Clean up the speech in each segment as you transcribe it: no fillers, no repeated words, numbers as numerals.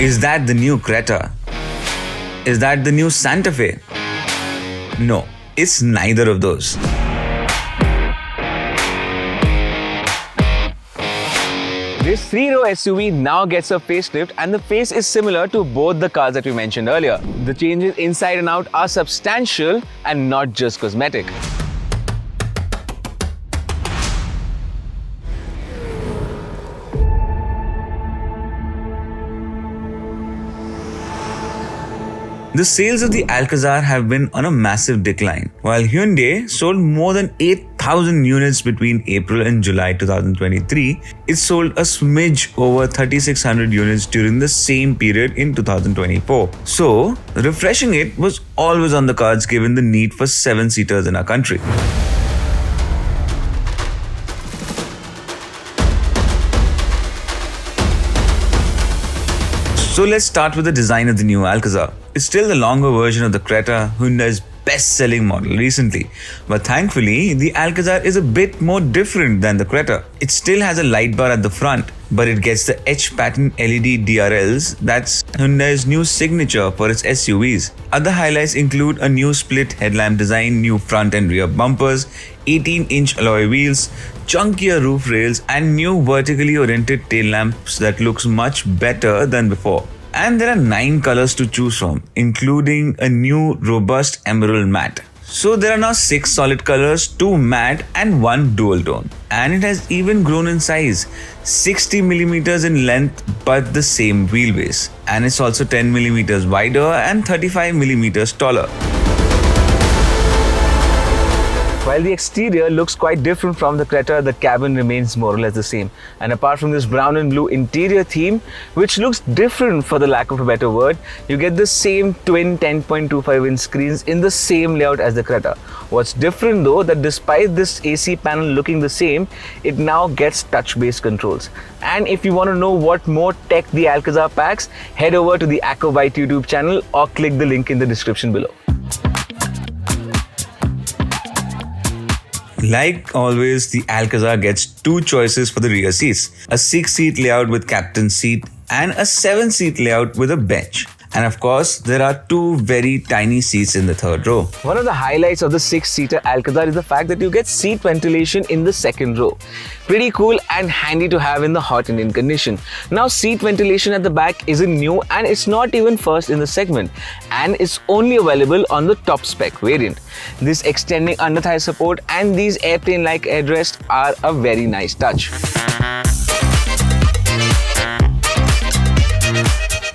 Is that the new Creta? Is that the new Santa Fe? No, it's neither of those. This 3-row SUV now gets a facelift and the face is similar to both the cars that we mentioned earlier. The changes inside and out are substantial and not just cosmetic. The sales of the Alcazar have been on a massive decline. While Hyundai sold more than 8,000 units between April and July 2023, it sold a smidge over 3,600 units during the same period in 2024. So, refreshing it was always on the cards given the need for 7-seaters in our country. So let's start with the design of the new Alcazar. It's still the longer version of the Creta, Hyundai's best-selling model recently. But thankfully, the Alcazar is a bit more different than the Creta. It still has a light bar at the front, but it gets the H-pattern LED DRLs. That's Hyundai's new signature for its SUVs. Other highlights include a new split headlamp design, new front and rear bumpers, 18-inch alloy wheels, chunkier roof rails, and new vertically oriented tail lamps that looks much better than before. And there are 9 colors to choose from, including a new robust emerald matte. So there are now 6 solid colors, 2 matte and 1 dual tone. And it has even grown in size, 60mm in length but the same wheelbase. And it's also 10mm wider and 35mm taller. While the exterior looks quite different from the Creta, the cabin remains more or less the same. And apart from this brown and blue interior theme, which looks different for the lack of a better word, you get the same twin 10.25-inch screens in the same layout as the Creta. What's different though, that despite this AC panel looking the same, it now gets touch-based controls. And if you want to know what more tech the Alcazar packs, head over to the AccoByte YouTube channel or click the link in the description below. Like always, the Alcazar gets 2 choices for the rear seats. A 6-seat layout with captain's seat and a 7-seat layout with a bench. And of course, there are 2 very tiny seats in the 3rd row. One of the highlights of the 6-seater Alcazar is the fact that you get seat ventilation in the 2nd row. Pretty cool and handy to have in the hot Indian condition. Now, seat ventilation at the back isn't new and it's not even first in the segment. And it's only available on the top spec variant. This extending under thigh support and these airplane-like headrests are a very nice touch.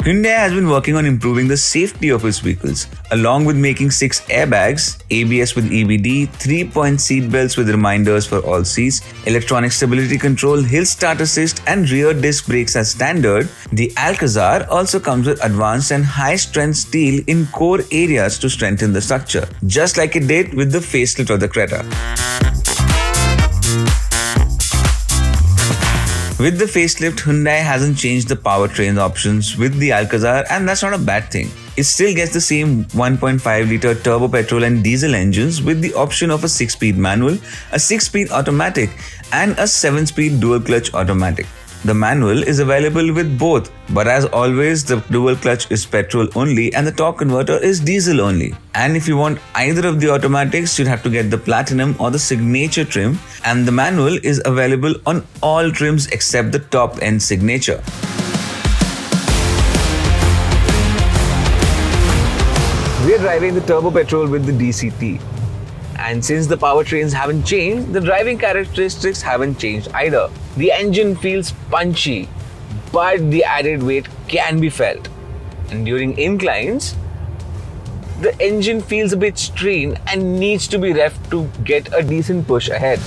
Hyundai has been working on improving the safety of its vehicles, along with making 6 airbags, ABS with EBD, 3-point seat belts with reminders for all seats, electronic stability control, hill start assist, and rear disc brakes as standard. The Alcazar also comes with advanced and high-strength steel in core areas to strengthen the structure, just like it did with the facelift of the Creta. With the facelift, Hyundai hasn't changed the powertrain options with the Alcazar, and that's not a bad thing. It still gets the same 1.5-litre turbo petrol and diesel engines with the option of a 6-speed manual, a 6-speed automatic, and a 7-speed dual-clutch automatic. The manual is available with both, but as always, the dual clutch is petrol only and the torque converter is diesel only. And if you want either of the automatics, you'd have to get the platinum or the signature trim, and the manual is available on all trims except the top end signature. We're driving the turbo petrol with the DCT. And since the powertrains haven't changed, the driving characteristics haven't changed either. The engine feels punchy, but the added weight can be felt. And during inclines, the engine feels a bit strained and needs to be revved to get a decent push ahead.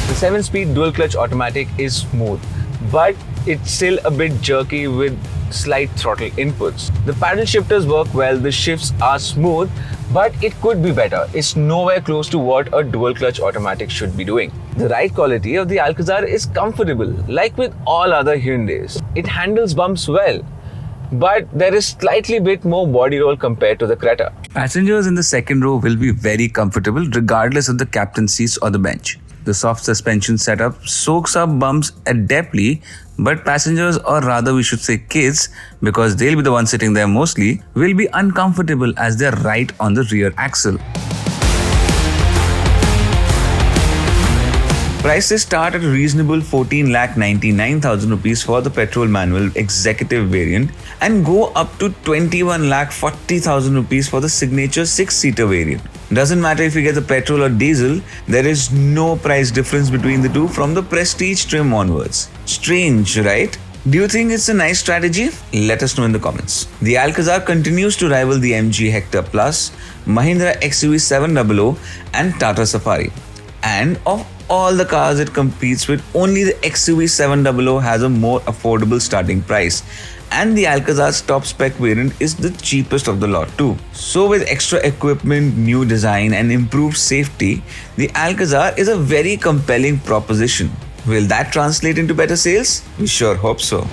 The 7-speed dual clutch automatic is smooth, but it's still a bit jerky with slight throttle inputs. The paddle shifters work well, the shifts are smooth, but it could be better. It's nowhere close to what a dual clutch automatic should be doing. The ride quality of the Alcazar is comfortable, like with all other Hyundais. It handles bumps well, but there is slightly bit more body roll compared to the Creta. Passengers in the 2nd row will be very comfortable regardless of the captain's seats or the bench. The soft suspension setup soaks up bumps adeptly, but passengers, or rather we should say kids, because they'll be the ones sitting there mostly, will be uncomfortable as they're right on the rear axle. Prices start at a reasonable 14,99,000 rupees for the petrol manual executive variant and go up to 21,40,000 rupees for the signature 6-seater variant. Doesn't matter if you get the petrol or diesel, there is no price difference between the two from the prestige trim onwards. Strange, right? Do you think it's a nice strategy? Let us know in the comments. The Alcazar continues to rival the MG Hector Plus, Mahindra XUV 700 and Tata Safari. And of all the cars it competes with, only the XUV 700 has a more affordable starting price. And the Alcazar's top spec variant is the cheapest of the lot too. So with extra equipment, new design and improved safety, the Alcazar is a very compelling proposition. Will that translate into better sales? We sure hope so.